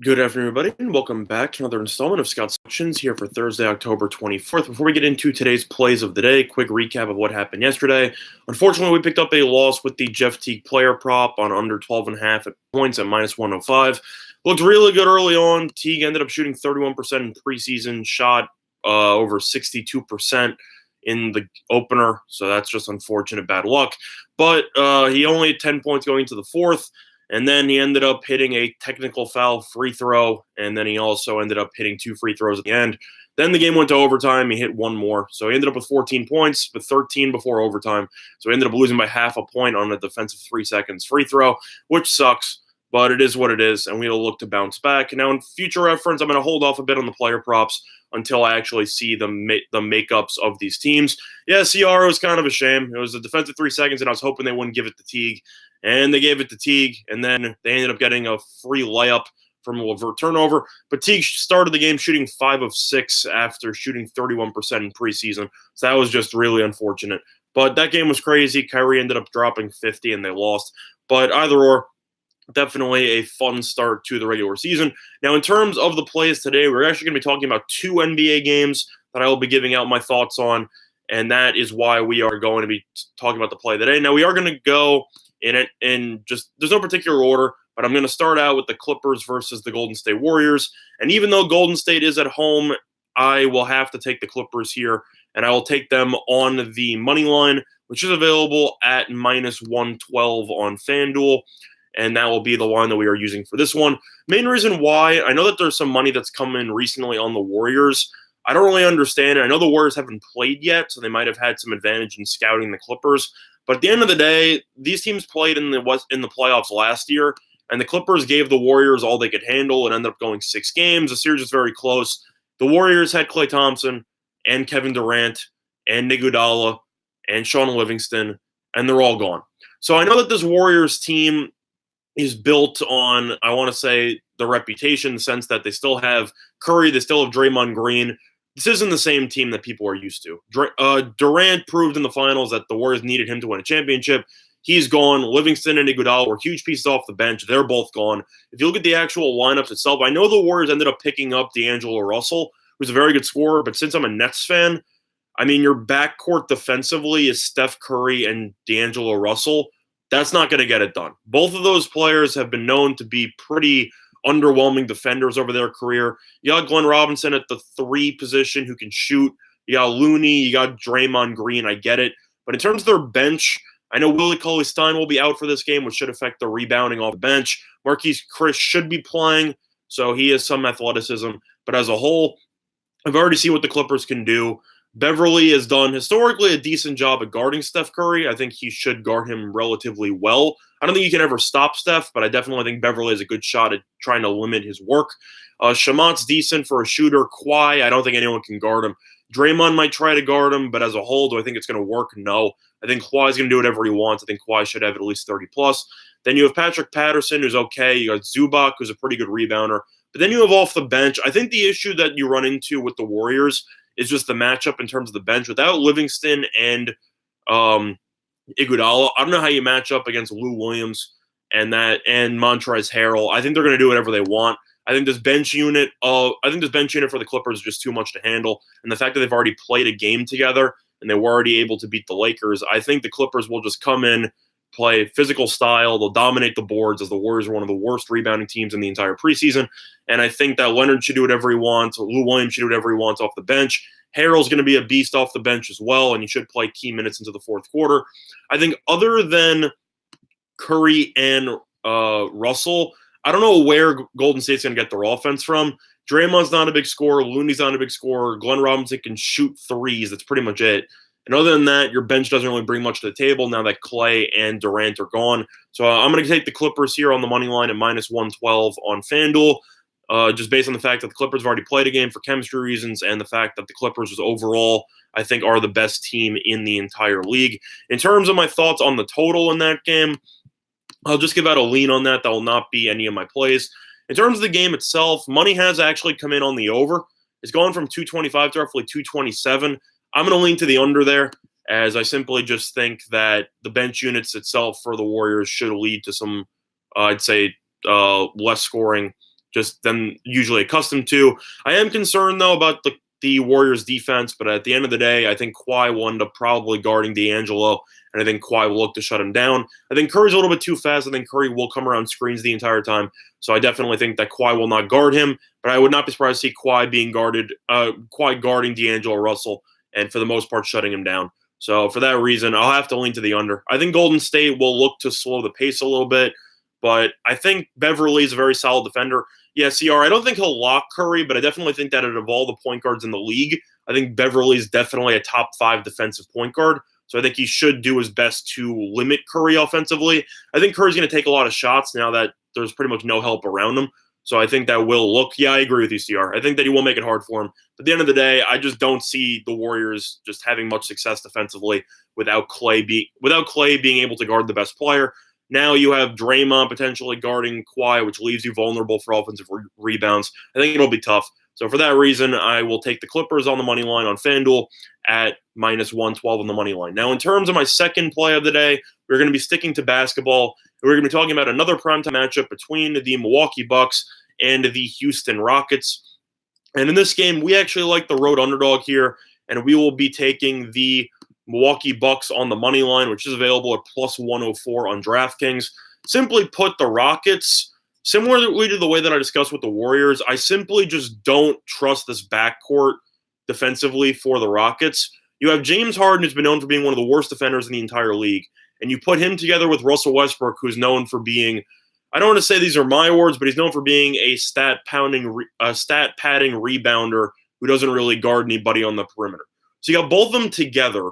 Good afternoon, everybody, and welcome back to another installment of Scout Selections here for Thursday, October 24th. Before we get into today's plays of the day, quick recap of what happened yesterday. Unfortunately, we picked up a loss with the Jeff Teague player prop on under 12.5 points at minus 105. Looked really good early on. Teague ended up shooting 31% in preseason, shot over 62% in the opener, so that's just unfortunate bad luck. But he only had 10 points going into the fourth. And then he ended up hitting a technical foul free throw, and then he also ended up hitting 2 free throws at the end. Then the game went to overtime. He hit one more. So he ended up with 14 points, with 13 before overtime. So he ended up losing by half a point on a defensive 3 seconds free throw, which sucks, but it is what it is, and we'll look to bounce back. Now, in future reference, I'm going to hold off a bit on the player props until I actually see the makeups of these teams. Yeah, CR was kind of a shame. It was a defensive 3 seconds, and I was hoping they wouldn't give it to Teague. And they gave it to Teague, and then they ended up getting a free layup from a Levert turnover. But Teague started the game shooting 5 of 6 after shooting 31% in preseason. So that was just really unfortunate. But that game was crazy. Kyrie ended up dropping 50, and they lost. But either or, definitely a fun start to the regular season. Now, in terms of the plays today, we're actually going to be talking about 2 NBA games that I will be giving out my thoughts on, and that is why we are going to be talking about the play today. Now, we are going to go in just there's no particular order, but I'm going to start out with the Clippers versus the Golden State Warriors. And even though Golden State is at home, I will have to take the Clippers here, and I will take them on the money line, which is available at minus 112 on FanDuel. And that will be the line that we are using for this one. Main reason why, I know that there's some money that's come in recently on the Warriors. I don't really understand it. I know the Warriors haven't played yet, so they might have had some advantage in scouting the Clippers. But at the end of the day, these teams played in the playoffs last year, and the Clippers gave the Warriors all they could handle and ended up going 6 games. The series was very close. The Warriors had Klay Thompson and Kevin Durant and Iguodala and Shaun Livingston, and they're all gone. So I know that this Warriors team is built on, I want to say, the reputation in the sense that they still have Curry, they still have Draymond Green. This isn't the same team that people are used to. Durant proved in the finals that the Warriors needed him to win a championship. He's gone. Livingston and Iguodala were huge pieces off the bench. They're both gone. If you look at the actual lineups itself, I know the Warriors ended up picking up D'Angelo Russell, who's a very good scorer, but since I'm a Nets fan, I mean, your backcourt defensively is Steph Curry and D'Angelo Russell. That's not going to get it done. Both of those players have been known to be pretty underwhelming defenders over their career. You got Glenn Robinson at the 3 position who can shoot. You got Looney. You got Draymond Green. I get it. But in terms of their bench, I know Willie Cauley-Stein will be out for this game, which should affect the rebounding off the bench. Marquise Chris should be playing, so he has some athleticism. But as a whole, I've already seen what the Clippers can do. Beverly has done historically a decent job at guarding Steph Curry. I think he should guard him relatively well. I don't think you can ever stop Steph, but I definitely think Beverly has a good shot at trying to limit his work. Shamat's decent for a shooter. Kawhi, I don't think anyone can guard him. Draymond might try to guard him, but as a whole, do I think it's going to work? No. I think Kawhi's going to do whatever he wants. I think Kawhi should have at least 30+. Then you have Patrick Patterson, who's okay. You got Zubac, who's a pretty good rebounder. But then you have off the bench. I think the issue that you run into with the Warriors is just the matchup in terms of the bench. Without Livingston and Iguodala, I don't know how you match up against Lou Williams and Montrezl Harrell. I think they're going to do whatever they want. I think this bench unit for the Clippers is just too much to handle. And the fact that they've already played a game together and they were already able to beat the Lakers, I think the Clippers will just come in, play physical style. They'll dominate the boards as the Warriors are one of the worst rebounding teams in the entire preseason. And I think that Leonard should do whatever he wants. Lou Williams should do whatever he wants off the bench. Harrell's going to be a beast off the bench as well, and he should play key minutes into the fourth quarter. I think other than Curry and Russell, I don't know where Golden State's going to get their offense from. Draymond's not a big scorer. Looney's not a big scorer. Glenn Robinson can shoot threes. That's pretty much it. And other than that, your bench doesn't really bring much to the table now that Klay and Durant are gone. So I'm going to take the Clippers here on the money line at minus 112 on FanDuel, just based on the fact that the Clippers have already played a game for chemistry reasons and the fact that the Clippers overall, I think, are the best team in the entire league. In terms of my thoughts on the total in that game, I'll just give out a lean on that. That will not be any of my plays. In terms of the game itself, money has actually come in on the over. It's gone from 225 to roughly 227. I'm going to lean to the under there, as I simply just think that the bench units itself for the Warriors should lead to some, I'd say, less scoring just them usually accustomed to. I am concerned, though, about the Warriors' defense, but at the end of the day, I think Kawhi will end up probably guarding D'Angelo, and I think Kawhi will look to shut him down. I think Curry's a little bit too fast. I think Curry will come around screens the entire time, so I definitely think that Kawhi will not guard him, but I would not be surprised to see Kawhi guarding D'Angelo Russell, and for the most part, shutting him down. So for that reason, I'll have to lean to the under. I think Golden State will look to slow the pace a little bit, but I think Beverly is a very solid defender. Yeah, CR, I don't think he'll lock Curry, but I definitely think that out of all the point guards in the league, I think Beverly is definitely a top 5 defensive point guard. So I think he should do his best to limit Curry offensively. I think Curry's going to take a lot of shots now that there's pretty much no help around him. So I think that will look, yeah, I agree with you, CR. I think that he will make it hard for him. But at the end of the day, I just don't see the Warriors just having much success defensively without Clay being able to guard the best player. Now you have Draymond potentially guarding Kawhi, which leaves you vulnerable for offensive rebounds. I think it'll be tough. So for that reason, I will take the Clippers on the money line on FanDuel at -112 on the money line. Now, in terms of my second play of the day, we're going to be sticking to basketball. We're going to be talking about another primetime matchup between the Milwaukee Bucks and the Houston Rockets. And in this game, we actually like the road underdog here, and we will be taking the Milwaukee Bucks on the money line, which is available at +104 on DraftKings. Simply put, the Rockets, similarly to the way that I discussed with the Warriors, I simply just don't trust this backcourt defensively for the Rockets. You have James Harden, who's been known for being one of the worst defenders in the entire league, and you put him together with Russell Westbrook, who's known for being, I don't want to say these are my words, but he's known for being a stat-padding rebounder who doesn't really guard anybody on the perimeter. So you got both of them together,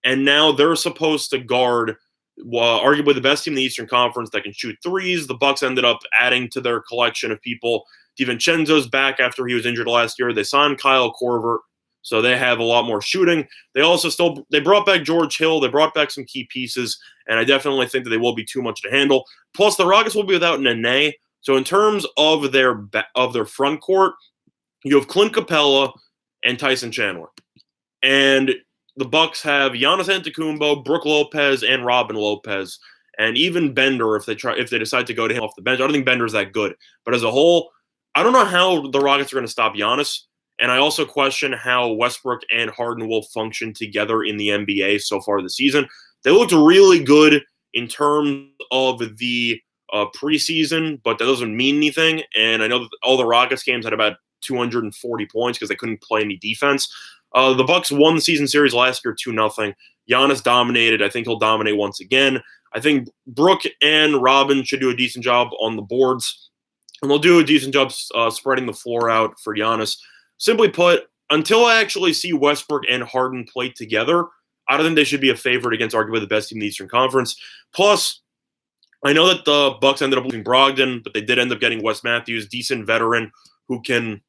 and now they're supposed to guard arguably the best team in the Eastern Conference that can shoot threes. The Bucks ended up adding to their collection of people. DiVincenzo's back after he was injured last year. They signed Kyle Korver, so they have a lot more shooting. They brought back George Hill. They brought back some key pieces, and I definitely think that they will be too much to handle. Plus, the Rockets will be without Nene. So in terms of their front court, you have Clint Capella and Tyson Chandler. And the Bucks have Giannis Antetokounmpo, Brook Lopez, and Robin Lopez, and even Bender if they decide to go to him off the bench. I don't think Bender's that good, but as a whole, I don't know how the Rockets are going to stop Giannis, and I also question how Westbrook and Harden will function together in the NBA so far this season. They looked really good in terms of the preseason, but that doesn't mean anything. And I know that all the Rockets games had about 240 points because they couldn't play any defense. The Bucks won the season series last year 2-0. Giannis dominated. I think he'll dominate once again. I think Brook and Robin should do a decent job on the boards, and they'll do a decent job spreading the floor out for Giannis. Simply put, until I actually see Westbrook and Harden play together, I don't think they should be a favorite against arguably the best team in the Eastern Conference. Plus, I know that the Bucks ended up losing Brogdon, but they did end up getting Wes Matthews, decent veteran who can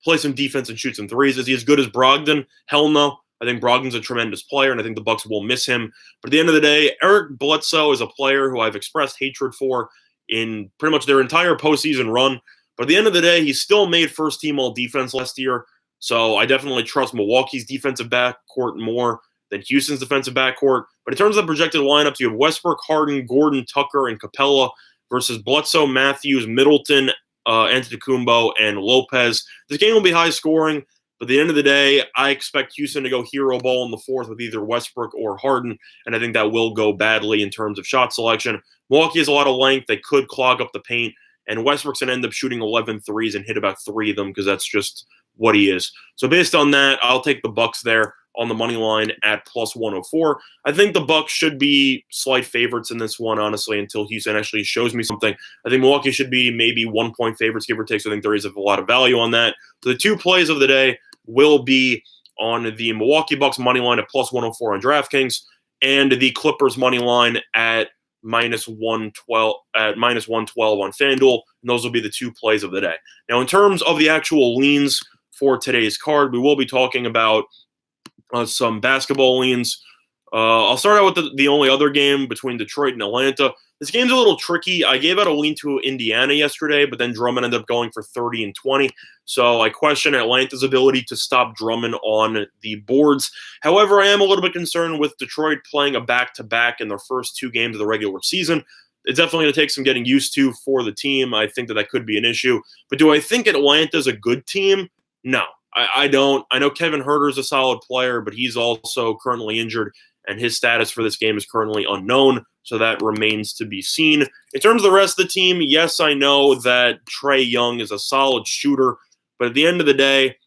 play some defense and shoot some threes. Is he as good as Brogdon? Hell no. I think Brogdon's a tremendous player, and I think the Bucks will miss him. But at the end of the day, Eric Bledsoe is a player who I've expressed hatred for in pretty much their entire postseason run. But at the end of the day, he still made first-team all-defense last year. So I definitely trust Milwaukee's defensive backcourt more than Houston's defensive backcourt. But in terms of the projected lineups, you have Westbrook, Harden, Gordon, Tucker, and Capella versus Bledsoe, Matthews, Middleton, Antetokounmpo, and Lopez. This game will be high scoring, but at the end of the day, I expect Houston to go hero ball in the fourth with either Westbrook or Harden, and I think that will go badly in terms of shot selection. Milwaukee has a lot of length. They could clog up the paint, and Westbrook's going to end up shooting 11 threes and hit about 3 of them because that's just what he is. So based on that, I'll take the Bucks there on the money line at +104. I think the Bucks should be slight favorites in this one, honestly, until Houston actually shows me something. I think Milwaukee should be maybe 1-point favorites, give or take. So I think there is a lot of value on that. So the two plays of the day will be on the Milwaukee Bucks money line at +104 on DraftKings and the Clippers money line at -112 on FanDuel. And those will be the two plays of the day. Now, in terms of the actual leans for today's card, we will be talking about some basketball leans. I'll start out with the only other game between Detroit and Atlanta. This game's a little tricky. I gave out a lean to Indiana yesterday, but then Drummond ended up going for 30 and 20. So I question Atlanta's ability to stop Drummond on the boards. However, I am a little bit concerned with Detroit playing a back-to-back in their first 2 games of the regular season. it's definitely going to take some getting used to for the team. I think that could be an issue. But do I think Atlanta's a good team? No, I don't. I know Kevin Huerter's a solid player, but he's also currently injured, and his status for this game is currently unknown, so that remains to be seen. In terms of the rest of the team, yes, I know that Trae Young is a solid shooter, but at the end of the day,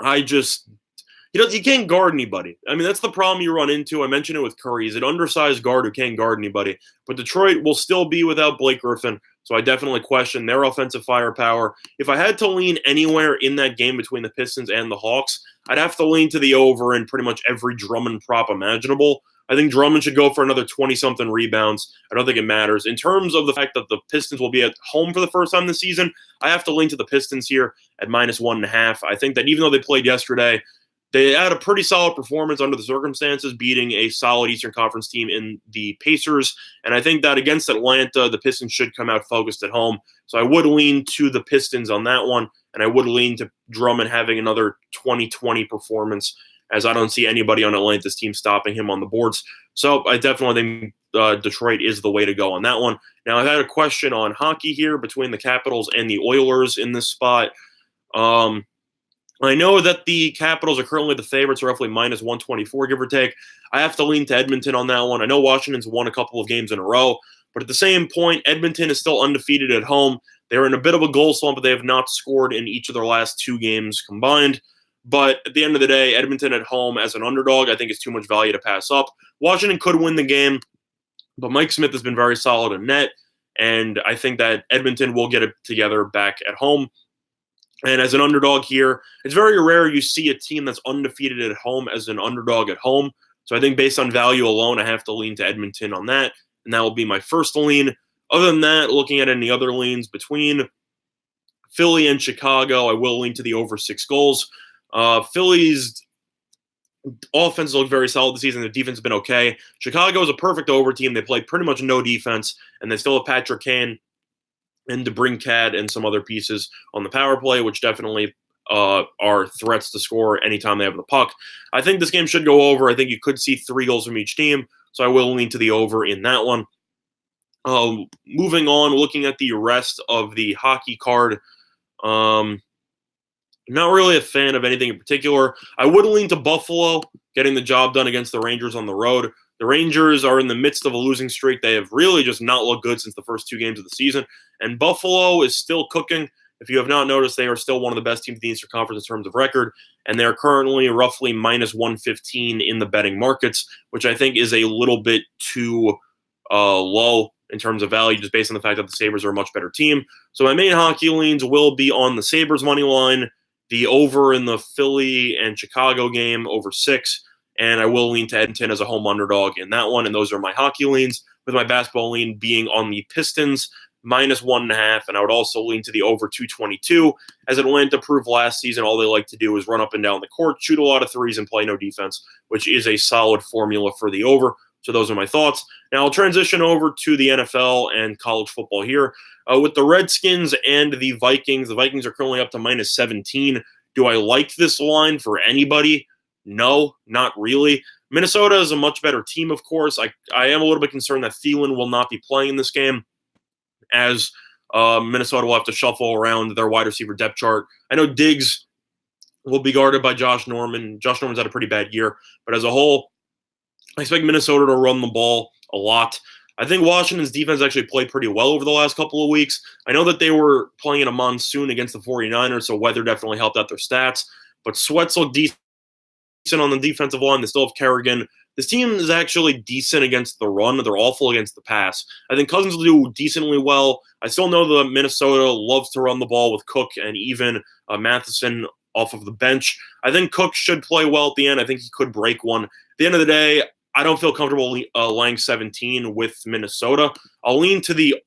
he can't guard anybody. I mean, that's the problem you run into. I mentioned it with Curry. He's an undersized guard who can't guard anybody. But Detroit will still be without Blake Griffin, so I definitely question their offensive firepower. If I had to lean anywhere in that game between the Pistons and the Hawks, I'd have to lean to the over in pretty much every Drummond prop imaginable. I think Drummond should go for another 20-something rebounds. I don't think it matters. In terms of the fact that the Pistons will be at home for the first time this season, I have to lean to the Pistons here at -1.5. I think that even though they played yesterday, they had a pretty solid performance under the circumstances, beating a solid Eastern Conference team in the Pacers. And I think that against Atlanta, the Pistons should come out focused at home. So I would lean to the Pistons on that one, and I would lean to Drummond having another 20-20 performance, as I don't see anybody on Atlanta's team stopping him on the boards. So I definitely think Detroit is the way to go on that one. Now, I've had a question on hockey here between the Capitals and the Oilers in this spot. I know that the Capitals are currently the favorites, roughly -124, give or take. I have to lean to Edmonton on that one. I know Washington's won a couple of games in a row, but at the same point, Edmonton is still undefeated at home. They're in a bit of a goal slump, but they have not scored in each of their last 2 games combined. But at the end of the day, Edmonton at home as an underdog, I think is too much value to pass up. Washington could win the game, but Mike Smith has been very solid in net, and I think that Edmonton will get it together back at home. And as an underdog here, it's very rare you see a team that's undefeated at home as an underdog at home. So I think based on value alone, I have to lean to Edmonton on that, and that will be my first lean. Other than that, looking at any other leans between Philly and Chicago, I will lean to the over 6 goals. Philly's offense looked very solid this season. The defense has been okay. Chicago is a perfect over team. They played pretty much no defense, and they still have Patrick Kane and DeBrincat and some other pieces on the power play, which definitely are threats to score anytime they have the puck. I think this game should go over. I think you could see 3 goals from each team, so I will lean to the over in that one. Moving on, looking at the rest of the hockey card, not really a fan of anything in particular. I would lean to Buffalo getting the job done against the Rangers on the road. The Rangers are in the midst of a losing streak. They have really just not looked good since the first 2 games of the season. And Buffalo is still cooking. If you have not noticed, they are still one of the best teams in the Eastern Conference in terms of record. And they're currently roughly -115 in the betting markets, which I think is a little bit too low in terms of value, just based on the fact that the Sabres are a much better team. So my main hockey leans will be on the Sabres money line, the over in the Philly and Chicago game, over 6, and I will lean to Edmonton as a home underdog in that one, and those are my hockey leans, with my basketball lean being on the Pistons, -1.5, and I would also lean to the over 222, as Atlanta proved last season all they like to do is run up and down the court, shoot a lot of threes, and play no defense, which is a solid formula for the over. So those are my thoughts. Now I'll transition over to the NFL and college football here. With the Redskins and the Vikings are currently up to -17. Do I like this line for anybody? No, not really. Minnesota is a much better team, of course. I am a little bit concerned that Thielen will not be playing in this game, as Minnesota will have to shuffle around their wide receiver depth chart. I know Diggs will be guarded by Josh Norman. Josh Norman's had a pretty bad year, but as a whole, I expect Minnesota to run the ball a lot. I think Washington's defense actually played pretty well over the last couple of weeks. I know that they were playing in a monsoon against the 49ers, so weather definitely helped out their stats. But Sweats look decent on the defensive line. They still have Kerrigan. This team is actually decent against the run. They're awful against the pass. I think Cousins will do decently well. I still know that Minnesota loves to run the ball with Cook and even Matheson off of the bench. I think Cook should play well at the end. I think he could break one. At the end of the day, I don't feel comfortable laying 17 with Minnesota. I'll lean to the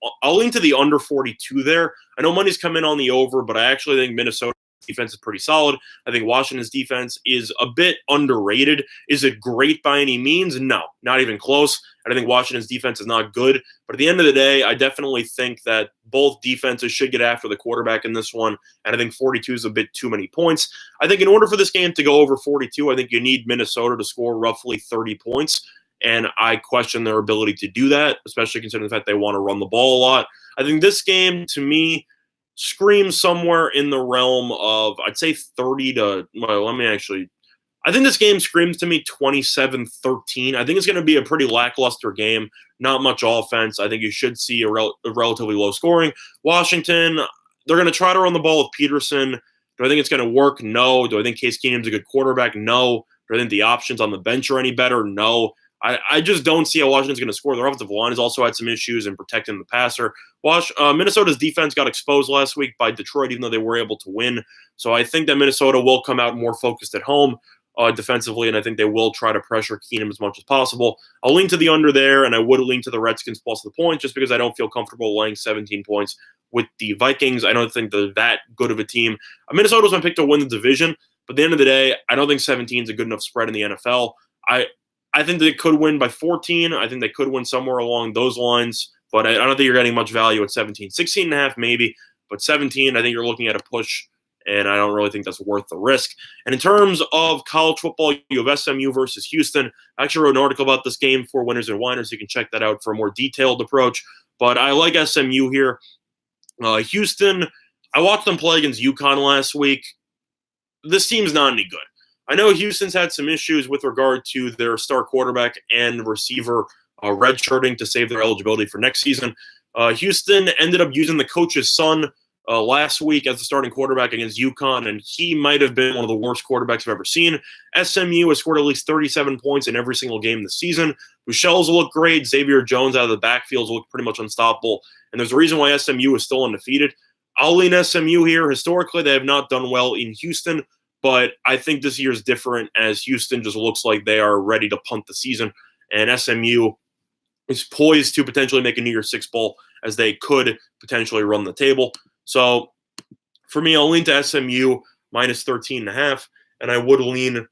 under 42 there. I know money's come in on the over, but I actually think Minnesota defense is pretty solid. I think Washington's defense is a bit underrated. Is it great by any means? No, not even close. And I think Washington's defense is not good. But at the end of the day, I definitely think that both defenses should get after the quarterback in this one. And I think 42 is a bit too many points. I think in order for this game to go over 42, I think you need Minnesota to score roughly 30 points. and I question their ability to do that, especially considering the fact they want to run the ball a lot. I think this game, to me, screams somewhere in the realm of, I'd say 30 to, well, I think this game screams to me 27-13. I think it's going to be a pretty lackluster game, not much offense. I think you should see a relatively low scoring. Washington, they're going to try to run the ball with Peterson. Do I think it's going to work? No. Do I think Case Keenum's a good quarterback? No. Do I think the options on the bench are any better? No. I just don't see how Washington's going to score. Their offensive line has also had some issues in protecting the passer. Minnesota's defense got exposed last week by Detroit, even though they were able to win. So I think that Minnesota will come out more focused at home defensively, and I think they will try to pressure Keenum as much as possible. I'll lean to the under there, and I would lean to the Redskins plus the point just because I don't feel comfortable laying 17 points with the Vikings. I don't think they're that good of a team. Minnesota's my pick to win the division, but at the end of the day, I don't think 17 is a good enough spread in the NFL. I think they could win by 14. I think they could win somewhere along those lines, but I don't think you're getting much value at 17. 16.5 maybe, but 17, I think you're looking at a push, and I don't really think that's worth the risk. And in terms of college football, you have SMU versus Houston. I actually wrote an article about this game for Winners and Whiners. You can check that out for a more detailed approach, but I like SMU here. Houston, I watched them play against UConn last week. This team's not any good. I know Houston's had some issues with regard to their star quarterback and receiver redshirting to save their eligibility for next season. Houston ended up using the coach's son last week as the starting quarterback against UConn, and he might have been one of the worst quarterbacks I've ever seen. SMU has scored at least 37 points in every single game this season. Buechele's look great. Xavier Jones out of the backfield look pretty much unstoppable, and there's a reason why SMU is still undefeated. I'll lean SMU here. Historically, they have not done well in Houston, but I think this year is different as Houston just looks like they are ready to punt the season, and SMU is poised to potentially make a New Year's Six bowl as they could potentially run the table. So for me, I'll lean to SMU minus 13.5, and I would lean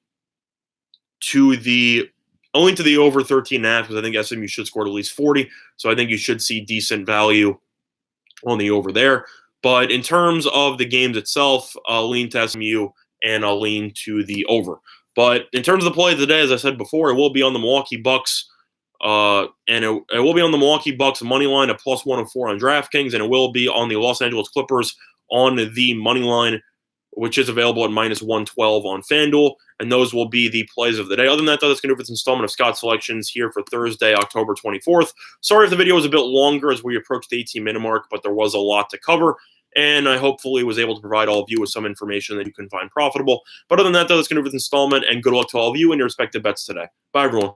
to the over 13.5 because I think SMU should score at least 40. So I think you should see decent value on the over there. But in terms of the games itself, I'll lean to SMU and I'll lean to the over. But in terms of the play of the day, as I said before, it will be on the Milwaukee Bucks. And it will be on the Milwaukee Bucks money line at plus 104 on DraftKings, and it will be on the Los Angeles Clippers on the money line, which is available at minus 112 on FanDuel. And those will be the plays of the day. Other than that, though, that's going to do this installment of Scott Selections here for Thursday, October 24th. Sorry if the video was a bit longer as we approached the 18-minute mark, but there was a lot to cover. And I hopefully was able to provide all of you with some information that you can find profitable. But other than that, though, that's going to do this installment, and good luck to all of you and your respective bets today. Bye, everyone.